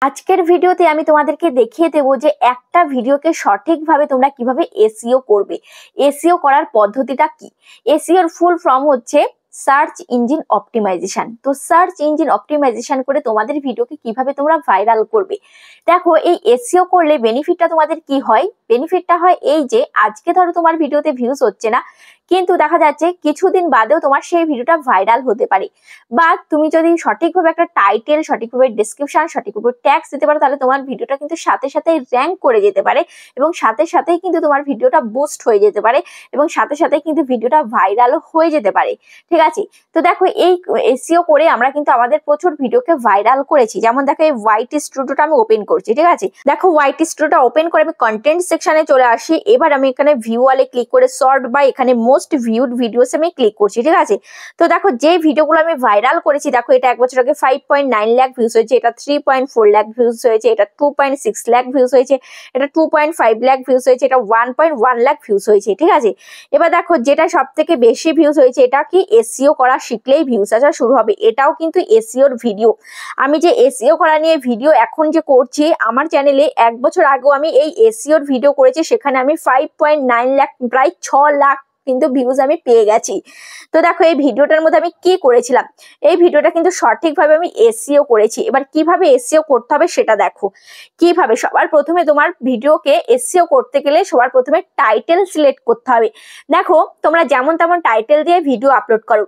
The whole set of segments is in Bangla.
আজকের ভিডিওতে আমি তোমাদেরকে দেখিয়ে দেবো যে একটা ভিডিওকে সঠিকভাবে তোমরা কিভাবে এসইও করবে। এসইও করার পদ্ধতিটা কি? এসইওর ফুল ফর্ম হচ্ছে সার্চ ইঞ্জিন অপটিমাইজেশন। তো সার্চ ইঞ্জিন অপটিমাইজেশন করে তোমাদের ভিডিওকে কিভাবে তোমরা ভাইরাল করবে। দেখো, এই এসইও করলে বেনিফিটটা তোমাদের কি হয়? বেনিফিটটা হয় এই যে আজকে ধরো তোমার ভিডিওতে ভিউজ হচ্ছে না, কিন্তু দেখা যাচ্ছে কিছুদিন বাদেও তোমার সেই ভিডিওটা ভাইরাল হতে পারে। বা তুমি যদি সঠিকভাবে একটা টাইটেল, সঠিকভাবে ডেসক্রিপশন, সঠিকভাবে ট্যাগস দিতে পারো, তাহলে তোমার ভিডিওটা কিন্তু সাথে সাথে র্যাঙ্ক করে যেতে পারে এবং সাথে সাথেই কিন্তু তোমার ভিডিওটা বুস্ট হয়ে যেতে পারে এবং সাথে সাথে কিন্তু ভিডিওটা ভাইরালও হয়ে যেতে পারে। ঠিক আছে? তো দেখো, এই এসইও করে আমরা কিন্তু আমাদের প্রচুর ভিডিওকে ভাইরাল করেছি। যেমন দেখো, এই হোয়াইট স্টুডিওটা আমি ওপেন করছি। ঠিক আছে, দেখো হোয়াইট স্টুডিওটা ওপেন করে আমি কন্টেন্ট সেকশনে চলে আসি। এবার আমি এখানে ভিউ ওয়ালে ক্লিক করে সর্ট বাই এখানে মোস্ট ভিউড ভিডিওস আমি ক্লিক করছি। ঠিক আছে, তো দেখো যে ভিডিওগুলো আমি ভাইরাল করেছি, দেখো এটা 1 বছর আগে 5.9 লাখ ভিউজ হয়েছে, এটা 3.4 লাখ ভিউজ হয়েছে, এটা 2.6 লাখ ভিউজ হয়েছে, এটা 2.5 লাখ ভিউজ হয়েছে, এটা 1.1 লাখ ভিউজ হয়েছে। ঠিক আছে, এবার দেখো যেটা সব থেকে বেশি ভিউজ হয়েছে, এটা কি এসইও করা শিখলেই ভিউজ আসা শুরু হবে। এটাও কিন্তু এসইওর ভিডিও। আমি যে এসইও করা নিয়ে ভিডিও এখন যে করছি, আমার চ্যানেলে 1 বছর আগেও আমি এই এসইওর ভিডিও করেছি, সেখানে আমি 5.9 লাখ, প্রায় 6 লাখ কিন্তু ভিউজ আমি পেয়ে গেছি। তো দেখো, এই ভিডিওটার মধ্যে আমি কি করেছিলাম, এই ভিডিওটা কিন্তু সঠিকভাবে আমি এসইও করেছি। এবার কিভাবে এসইও করতে হবে সেটা দেখো। কিভাবে? সবার প্রথমে তোমার ভিডিওকে এসইও করতে গেলে সবার প্রথমে টাইটেল সিলেক্ট করতে হবে। দেখো, তোমরা যেমন তেমন টাইটেল দিয়ে ভিডিও আপলোড করো,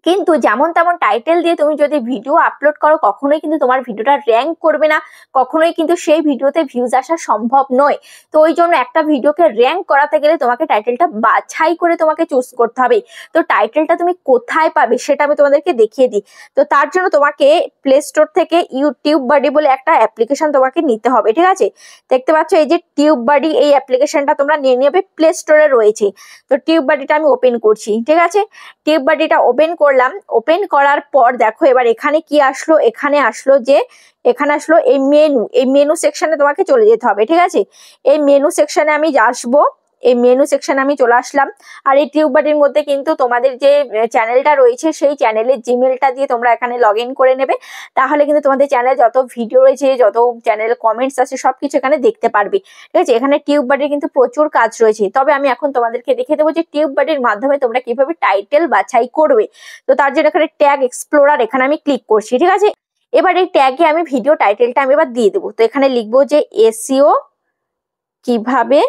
কিন্তু যেমন তেমন টাইটেল দিয়ে তুমি যদি ভিডিও আপলোড করো, কখনোই কিন্তু তোমার ভিডিওটা র্যাঙ্ক করবে না, কখনোই কিন্তু সেই ভিডিওতে ভিউজ আসা সম্ভব নয়। তো ওই জন্য একটা ভিডিওকে র্যাঙ্ক করাতে গেলে তোমাকে টাইটেলটা বাছাই করে তোমাকে চুজ করতে হবে। তো টাইটেলটা তুমি কোথায় পাবে সেটা আমি তোমাদেরকে দেখিয়ে দিই। তো তার জন্য তোমাকে প্লে স্টোর থেকে ইউটিউব বাডি বলে একটা অ্যাপ্লিকেশন তোমাকে নিতে হবে। ঠিক আছে, দেখতে পাচ্ছ এই যে টিউব বাডি, এই অ্যাপ্লিকেশনটা তোমরা নিয়ে নেবে, প্লে স্টোরে রয়েছে। তো টিউব বাডিটা আমি ওপেন করছি। ঠিক আছে, টিউব বাডিটা ওপেন করলাম। ওপেন করার পর দেখো এবার এখানে কি আসলো, এখানে আসলো এই মেনু সেকশনে তোমাকে চলে যেতে হবে। ঠিক আছে, এই মেনু সেকশনে আমি আসবো, এই মেনু সেকশনে আমি চলে আসলাম। আর এই টিউব বাডির মধ্যে কিন্তু তোমাদের যে চ্যানেলটা রয়েছে, সেই চ্যানেলের জিমেলটা দিয়ে তোমরা এখানে লগ ইন করে নেবে। তাহলে কিন্তু তোমাদের চ্যানেলে যত ভিডিও রয়েছে, যত চ্যানেল কমেন্টস আছে, সবকিছু এখানে দেখতে পারবে। ঠিক আছে, এখানে টিউব বাডির কিন্তু প্রচুর কাজ রয়েছে। তবে আমি এখন তোমাদেরকে দেখিয়ে দেবো যে টিউব বাডির মাধ্যমে তোমরা কিভাবে টাইটেল বাছাই করবে। তো তার জন্য এখানে ট্যাগ এক্সপ্লোরার, এখানে আমি ক্লিক করছি। ঠিক আছে, এবার এই ট্যাগে আমি ভিডিও টাইটেলটা আমি এবার দিয়ে দেবো। তো এখানে লিখবো যে এসইও কিভাবে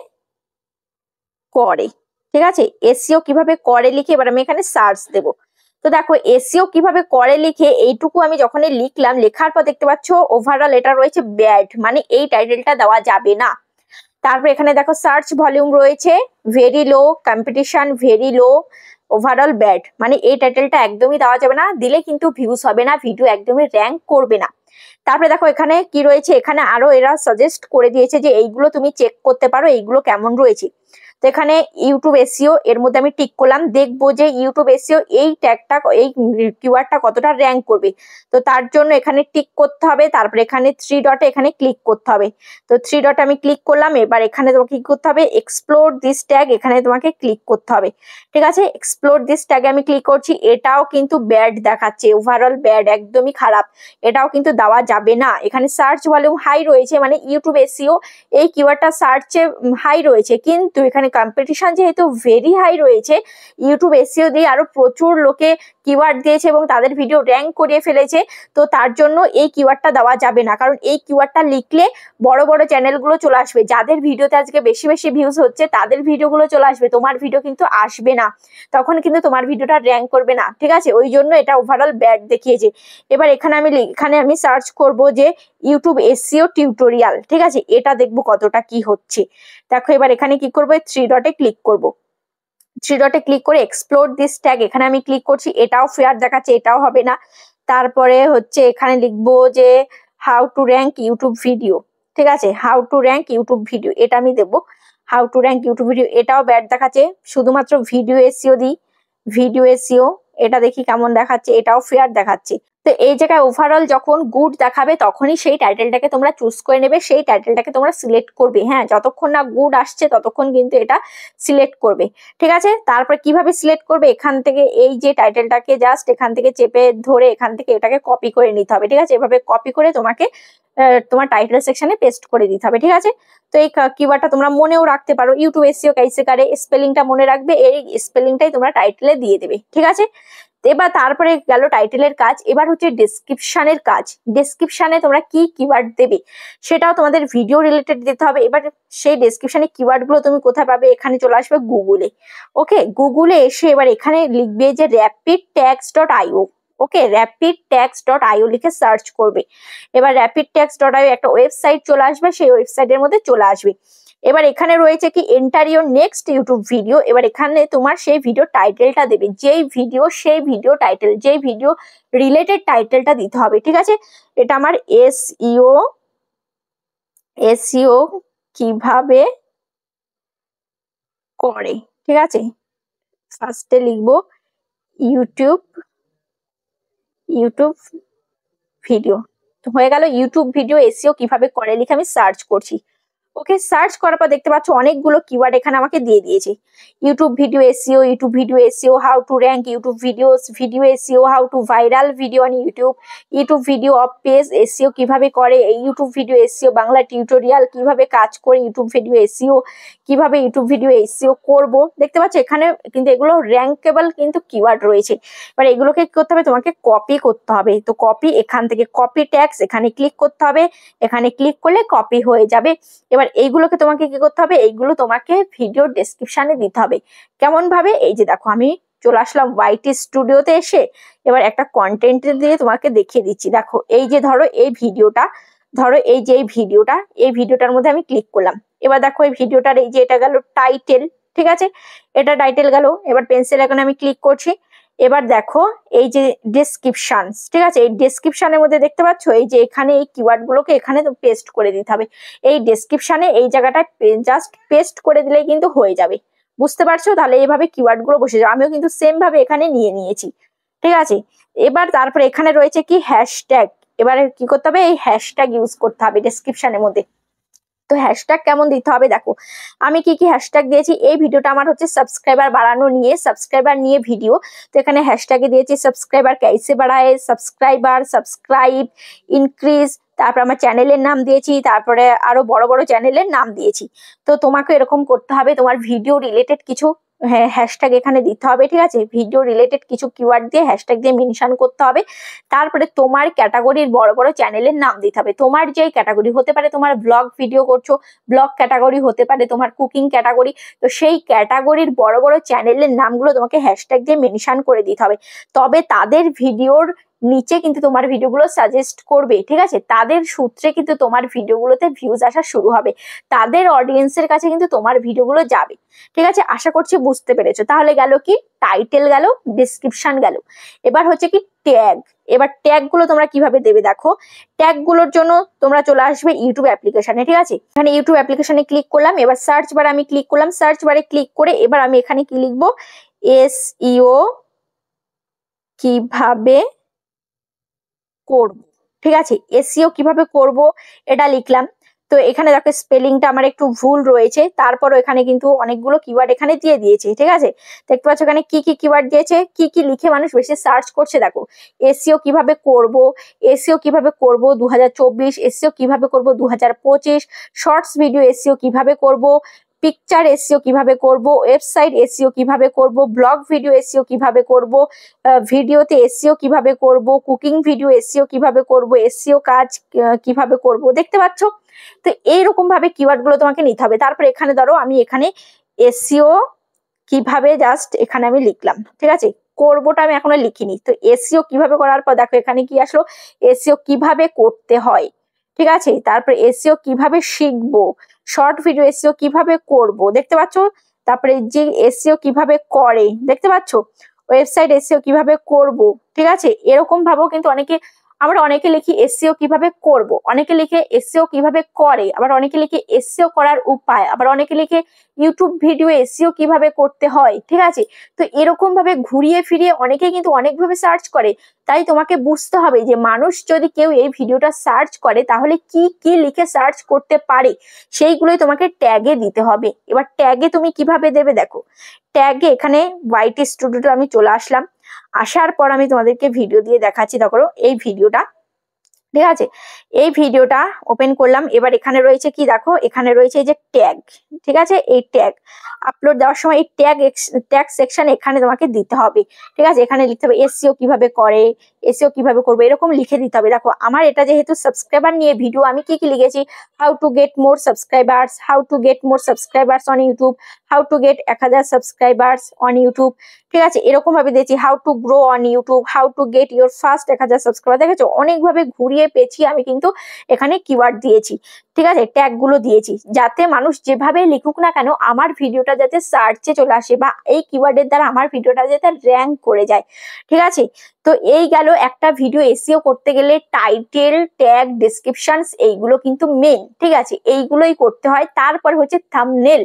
করে। ঠিক আছে, এসইও কিভাবে করে লিখে এবার আমি এখানে সার্চ দেব। তো দেখো, এসইও কিভাবে করে লিখে এইটুকু আমি যখনই লিখলাম, লেখার পর দেখতে পাচ্ছ ওভারঅল এটা রয়েছে ব্যাড, মানে এই টাইটেলটা দেওয়া যাবে না। তারপর এখানে দেখো সার্চ ভলিউম রয়েছে very low, competition very low, overall bad, মানে এই টাইটেলটা একদমই দেওয়া যাবে না, দিলে কিন্তু ভিউজ হবে না, ভিডিও একদমই র্যাঙ্ক করবে না। তারপরে দেখো এখানে কি রয়েছে, এখানে আরো এরা সাজেস্ট করে দিয়েছে যে এইগুলো তুমি চেক করতে পারো, এইগুলো কেমন রয়েছে। তো এখানে ইউটিউব এসইও, এর মধ্যে আমি টিক করলাম, দেখবো যে ইউটিউব এসইও এই ট্যাগটা, এই কিওয়ার্ডটা কতটা র্যাঙ্ক করবে। তো তার জন্য এখানে টিক করতে হবে, তারপরে এখানে 3 ডটে এখানে ক্লিক করতে হবে। তো 3 ডটে আমি ক্লিক করলাম। এবার এখানে তোমাকে কি করতে হবে, এক্সপ্লোর দিস ট্যাগ, এখানে তোমাকে ক্লিক করতে হবে। ঠিক আছে, এক্সপ্লোর দিস ট্যাগে আমি ক্লিক করছি। এটাও কিন্তু ব্যাড দেখাচ্ছে, ওভারঅল ব্যাড, একদমই খারাপ, এটাও কিন্তু দেওয়া যাবে না। এখানে সার্চ ভলিউম হাই রয়েছে, মানে ইউটিউব এসইও এই কিওয়ার্ডটা সার্চে হাই রয়েছে, কিন্তু এখানে কম্পিটিশন যেহেতু ভেরি হাই রয়েছে, ইউটিউব এসইও দিয়ে আরো প্রচুর লোকে কিওয়ার্ড দিয়েছে এবং তাদের ভিডিও র্যাঙ্ক করিয়ে ফেলেছে। তো তার জন্য এই কিওয়ার্ডটা দেওয়া যাবে না, কারণ এই কিওয়ার্ডটা লিখলে বড় বড় চ্যানেলগুলো চলে আসবে, যাদের ভিডিওতে আজকে বেশি বেশি ভিউজ হচ্ছে তাদের ভিডিওগুলো চলে আসবে, তোমার ভিডিও কিন্তু আসবে না, তখন কিন্তু তোমার ভিডিওটা র্যাঙ্ক করবে না। ঠিক আছে, ওই জন্য এটা ওভারঅল ব্যাড দেখিয়েছে। এবার এখানে আমি সার্চ করব যে ইউটিউব এসইও টিউটোরিয়াল। ঠিক আছে, এটা দেখবো কতটা কি হচ্ছে। দেখো এবার এখানে কি করবো, 3 ডটে ক্লিক করব। 3 ডটে ক্লিক করে এক্সপ্লোর দিস ট্যাগ, এখানে আমি ক্লিক করছি। এটাও ফেয়ার দেখাচ্ছে, এটাও হবে না। তারপরে হচ্ছে এখানে লিখবো যে how to rank YouTube video. ঠিক আছে, how to rank YouTube video, এটা আমি দেবো। How to rank YouTube video, এটাও ব্যাড দেখাচ্ছে। শুধুমাত্র ভিডিও এসইও দিই, ভিডিও এসইও, এটা দেখি কেমন দেখাচ্ছে, এটাও ফেয়ার দেখাচ্ছে। তো এই জায়গায় ওভারঅল যখন গুড দেখাবে তখনই সেই টাইটেলটাকে তোমরা চুজ করে নেবে, সেই টাইটেলটাকে তোমরা সিলেক্ট করবে। হ্যাঁ, যতক্ষণ না গুড আসছে ততক্ষণ কিন্তু এটা সিলেক্ট করবে, ঠিক আছে। তারপর কিভাবে সিলেক্ট করবে, এখান থেকে এই যে টাইটেলটাকে জাস্ট এখান থেকে চেপে ধরে এখান থেকে এটাকে কপি করে নিতে হবে, ঠিক আছে। এভাবে কপি করে তোমাকে তোমার টাইটেল সেকশনে পেস্ট করে দিতে হবে, ঠিক আছে। তো এই কিওয়ার্ডটা তোমরা মনেও রাখতে পারো, ইউটিউব এসইও কাইসে করে, স্পেলিংটা মনে রাখবে, এই স্পেলিংটাই তোমরা টাইটেলে দিয়ে দেবে, ঠিক আছে। এবার তারপরে গেল টাইটেলের কাজ, এবার হচ্ছে ডেসক্রিপশনের কাজ। ডেসক্রিপশনে তোমরা কি কিওয়ার্ড দেবে সেটাও তোমাদের ভিডিও রিলেটেড দিতে হবে। এবার সেই ডেসক্রিপশনে কিওয়ার্ড গুলো তুমি কোথায় পাবে, এখানে চলে আসবে গুগলে। ওকে, গুগলে এসে এবার এখানে লিখবে যে rapidtags.io। ওকে, rapidtags.io লিখে সার্চ করবে। এবার rapidtags.io একটা ওয়েবসাইট চলে আসবে, সেই ওয়েবসাইটের মধ্যে চলে আসবে। এবার এখানে রয়েছে কি enter your next YouTube video. এবার এখানে তোমার সেই ভিডিও টাইটেলটা দেবে, যেই ভিডিও সেই ভিডিও টাইটেল, যেই ভিডিও রিলেটেড টাইটেলটা দিতে হবে, ঠিক আছে। এটা আমার এসইও কিভাবে করে, ঠিক আছে। ফার্স্টে লিখবো ইউটিউব ভিডিও, হয়ে গেল ইউটিউব ভিডিও এসইও কিভাবে করে লিখে আমি সার্চ করছি। ওকে, সার্চ করার পর দেখতে পাচ্ছ অনেকগুলো কিওয়ার্ড এখানে আমাকে দিয়ে দিয়েছে। YouTube video SEO, how to rank YouTube video SEO, how to viral video on YouTube video of page SEO কিভাবে করে, YouTube video SEO Bangla tutorial, কিভাবে কাজ করে ইউটিউব ভিডিও এসইও, কিভাবে ইউটিউব ভিডিও এসইও করব। দেখতে পাচ্ছ এখানে কিন্তু এগুলো র্যাঙ্কেবল কিন্তু কিওয়ার্ড রয়েছে। এবার এগুলোকে কি করতে হবে, তোমাকে কপি করতে হবে। তো কপি, এখান থেকে কপি ট্যাগস এখানে ক্লিক করতে হবে, এখানে ক্লিক করলে কপি হয়ে যাবে। এবার এইগুলোকে তোমাকে কি করতে হবে, এইগুলো তোমাকে ভিডিও ডেসক্রিপশনে দিতে হবে। কেমন ভাবে, এই যে দেখো আমি চলে আসলাম ওয়াইটি স্টুডিওতে এসে এবার একটা কন্টেন্ট দিয়ে তোমাকে দেখিয়ে দিচ্ছি। দেখো এই যে ধরো এই যে এই ভিডিওটার মধ্যে আমি ক্লিক করলাম। এবার দেখো এই ভিডিওটার এই যে এটা গেল টাইটেল, ঠিক আছে, এটা টাইটেল গেল। এবার পেন্সিল আইকনে আমি ক্লিক করছি। এবার দেখো এই যে ডেসক্রিপশন, ঠিক আছে, এই ডেসক্রিপশনের মধ্যে দেখতে পাচ্ছ এই যে এখানে এই কিওয়ার্ড গুলোকে এখানে পেস্ট করে দিতে হবে। এই ডেসক্রিপশনে এই জায়গাটায় জাস্ট পেস্ট করে দিলেই কিন্তু হয়ে যাবে, বুঝতে পারছো। তাহলে এইভাবে কিওয়ার্ড গুলো বসে যাবে, আমিও কিন্তু সেম ভাবে এখানে নিয়ে নিয়েছি, ঠিক আছে। এবার তারপরে এখানে রয়েছে কি হ্যাশট্যাগ। এবারে কি করতে হবে, এই হ্যাশট্যাগ ইউজ করতে হবে ডেসক্রিপশনের মধ্যে। তো হ্যাশট্যাগ কেমন দিতে হবে দেখো, আমি কি কি হ্যাশট্যাগ দিয়েছি। এই ভিডিওটা আমার হচ্ছে সাবস্ক্রাইবার বাড়ানো নিয়ে, সাবস্ক্রাইবার নিয়ে ভিডিও। তো এখানে হ্যাশট্যাগে দিয়েছি সাবস্ক্রাইবার कैसे बढ़ाए, সাবস্ক্রাইব ইনক্রিজ, তারপর আমার চ্যানেলের নাম দিয়েছি, তারপরে আরো বড় বড় চ্যানেলের নাম দিয়েছি। তো তোমাকে এরকম করতে হবে, তোমার ভিডিও রিলেটেড কিছু হ্যাশট্যাগ এখানে দিতে হবে, ঠিক আছে। ভিডিও রিলেটেড কিছু কিওয়ার্ড দিয়ে হ্যাশট্যাগ দিয়ে মেনশন করতে হবে। তারপরে তোমার ক্যাটাগরির বড় বড় চ্যানেলের নাম দিতে হবে। তোমার যে ক্যাটাগরি হতে পারে, তোমার ব্লগ ভিডিও করছো, ব্লগ ক্যাটাগরি হতে পারে, তোমার কুকিং ক্যাটাগরি, তো সেই ক্যাটাগরির বড় বড় চ্যানেলের নামগুলো তোমাকে হ্যাশট্যাগ দিয়ে মেনশন করে দিতে হবে। তবে তাদের ভিডিওর নিচে কিন্তু তোমার ভিডিওগুলো সাজেস্ট করবে, ঠিক আছে। তাদের সূত্রে কিন্তু তোমার ভিডিওগুলোতে ভিউজ আসা শুরু হবে, তাদের অডিয়েন্সের কাছে কিন্তু তোমার ভিডিওগুলো যাবে, ঠিক আছে। আশা করছি বুঝতে পেরেছো। তাহলে গেল কি টাইটেল গেল, ডেসক্রিপশন গেল। এবার হচ্ছে কি ট্যাগ। এবার ট্যাগ গুলো তোমরা কিভাবে দেবে দেখো। ট্যাগ গুলোর জন্য তোমরা চলে আসবে ইউটিউব অ্যাপ্লিকেশনে, ঠিক আছে। এখানে ইউটিউব অ্যাপ্লিকেশনে ক্লিক করলাম। এবার সার্চ বারে আমি ক্লিক করলাম, সার্চ বারে ক্লিক করে এবার আমি এখানে কি লিখবো, এসইও কিভাবে করব, ঠিক আছে। এসইও কিভাবে করব এটা লিখলাম। তো এখানে দেখো স্পেলিংটা আমার একটু ভুল রয়েছে, তারপরও এখানে কিন্তু অনেকগুলো কিওয়ার্ড এখানে দিয়ে দিয়েছে, ঠিক আছে। দেখতে পাচ্ছ এখানে কি কি কিওয়ার্ড দিয়েছে, কি কি লিখে মানুষ বেশি সার্চ করছে দেখো। এসইও কিভাবে করব, 2024, এসইও কিভাবে করব 2025, শর্টস ভিডিও এসইও কিভাবে করব, পিকচার এসইও কিভাবে করব, ওয়েবসাইট এসইও কিভাবে করব, ব্লগ ভিডিও এসইও কিভাবে করব, ভিডিওতে এসইও কিভাবে করব, কুকিং ভিডিও এসইও কিভাবে করব, এসইও কাজ কিভাবে করব, দেখতে পাচ্ছ। তো এইরকম ভাবে কিওয়ার্ড গুলো তোমাকে নিতে হবে। তারপর এখানে ধরো আমি এখানে এসইও কিভাবে জাস্ট এখানে আমি লিখলাম, ঠিক আছে। করবোটা আমি এখনো লিখিনি। তো এসইও কিভাবে করার পর দেখো এখানে কি আসলো, এসইও কিভাবে করতে হয়, ঠিক আছে। তারপর এসইও কিভাবে শিখবো, শর্ট ভিডিও এসইও কিভাবে করব, দেখতে পাচ্ছ। তারপরে যে এসইও কিভাবে করে, দেখতে পাচ্ছ। ওয়েবসাইট এসইও কিভাবে করব, ঠিক আছে। এরকম ভাবেও কিন্তু অনেকে আমরা অনেকে লিখি এসইও কিভাবে করব, অনেকে লিখে এসইও কিভাবে করে, আবার অনেকে লিখে এসইও করার উপায়, আবার অনেকে লিখে ইউটিউব ভিডিও এসইও কিভাবে করতে হয়। ঠিক আছে, তো এরকম ভাবে ঘুরিয়ে ফিরিয়ে অনেকে কিন্তু অনেকভাবে সার্চ করে। তাই তোমাকে বুঝতে হবে যে মানুষ যদি কেউ এই ভিডিওটা সার্চ করে তাহলে কি কি লিখে সার্চ করতে পারে, সেইগুলোই তোমাকে ট্যাগে দিতে হবে। এবার ট্যাগে তুমি কিভাবে দেবে দেখো, ট্যাগে এখানে ওয়াইটি স্টুডিওতে আমি চলে আসলাম, আসার পর আমি তোমাদেরকে ভিডিও দিয়ে দেখাচ্ছি। দেখো এই ভিডিওটা, ঠিক আছে, এই ভিডিওটা ওপেন করলাম। এবার এখানে রয়েছে কি দেখো, এখানে রয়েছে এই যে ট্যাগ। ঠিক আছে, এই ট্যাগ আপলোড দেওয়ার সময় এই ট্যাগ সেকশন এখানে তোমাকে দিতে হবে। ঠিক আছে, এখানে লিখতে হবে এসইও কিভাবে করে, এসইও কিভাবে করবে, এরকম লিখে দিতে হবে। দেখো আমার এটা যেহেতু সাবস্ক্রাইবার নিয়ে ভিডিও, আমি কি কি লিখেছি, how to get more subscribers, how to get more subscribers on YouTube, how to get 1000 subscribers on YouTube. ঠিক আছে, এরকম ভাবে দিয়েছি how to grow on YouTube, how to get your first 1000 subscriber. দেখেছো অনেকভাবে ঘুরিয়ে পেঁচিয়ে আমি কিন্তু এখানে কিওয়ার্ড দিয়েছি। ঠিক আছে, ট্যাগ গুলো দিয়েছি যাতে মানুষ যেভাবে লিখুক না কেন আমার ভিডিওটা যাতে সার্চে চলে আসে, বা এই কিওয়ার্ডের দ্বারা আমার ভিডিওটা যাতে র্যাঙ্ক করে যায়। ঠিক আছে, তো এই গেল একটা ভিডিও এসইও করতে গেলে টাইটেল, ট্যাগ, ডেসক্রিপশনস এইগুলো কিন্তু মেন। ঠিক আছে, এইগুলোই করতে হয়। তারপর হচ্ছে থাম্বনেল।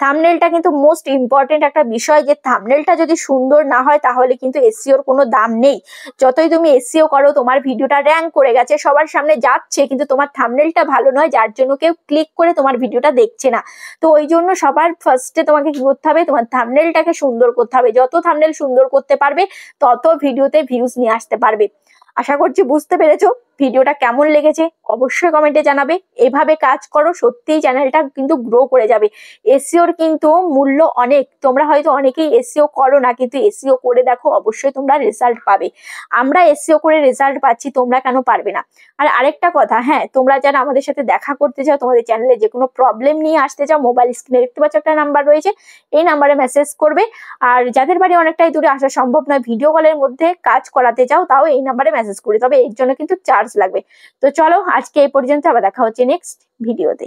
থাম্বনেলটা কিন্তু মোস্ট ইম্পর্টেন্ট একটা বিষয়, যে থাম্বনেলটা যদি সুন্দর না হয় তাহলে কিন্তু এসইওর কোনো দাম নেই। যতই তুমি এসইও করো, তোমার ভিডিওটা র্যাঙ্ক করে গেছে, সবার সামনে যাচ্ছে, কিন্তু তোমার থাম্বনেলটা ভালো নয়, যার জন্য কেউ ক্লিক করে তোমার ভিডিওটা দেখছে না। তো ওই জন্য সবার ফার্স্টে তোমাকে কি করতে হবে, তোমার থাম্বনেলটাকে সুন্দর করতে হবে। যত থাম্বনেল সুন্দর করতে পারবে তত ভিডিওতে ভিউজ নিয়ে আসতে পারবে। আশা করছি বুঝতে পেরেছো। ভিডিওটা কেমন লেগেছে অবশ্যই কমেন্টে জানাবে। এভাবে কাজ করো, সত্যিই চ্যানেলটা কিন্তু গ্রো করে যাবে। এসইওর কিন্তু মূল্য অনেক। তোমরা হয়তো অনেকেই এসইও করো না, কিন্তু এসইও করে দেখো, অবশ্যই তোমরা রেজাল্ট পাবে। আমরা এসইও করে রেজাল্ট পাচ্ছি, তোমরা কেন পারবে না? আর আরেকটা কথা, হ্যাঁ, তোমরা যারা আমাদের সাথে দেখা করতে চাও, তোমাদের চ্যানেলে যে কোনো প্রবলেম নিয়ে আসতে চাও, মোবাইল স্ক্রিনে দেখতে পাচ্ছ একটা নাম্বার রয়েছে, এই নাম্বারে মেসেজ করবে। আর যাদের বাড়ি অনেকটাই দূরে আসা সম্ভব নয়, ভিডিও কলের মধ্যে কাজ করাতে চাও, তাও এই নাম্বারে মেসেজ করে, তবে এর জন্য কিন্তু চার্জ লাগবে। তো চলো আজকে এই পর্যন্ত, আবার দেখা হচ্ছে নেক্সট ভিডিওতে।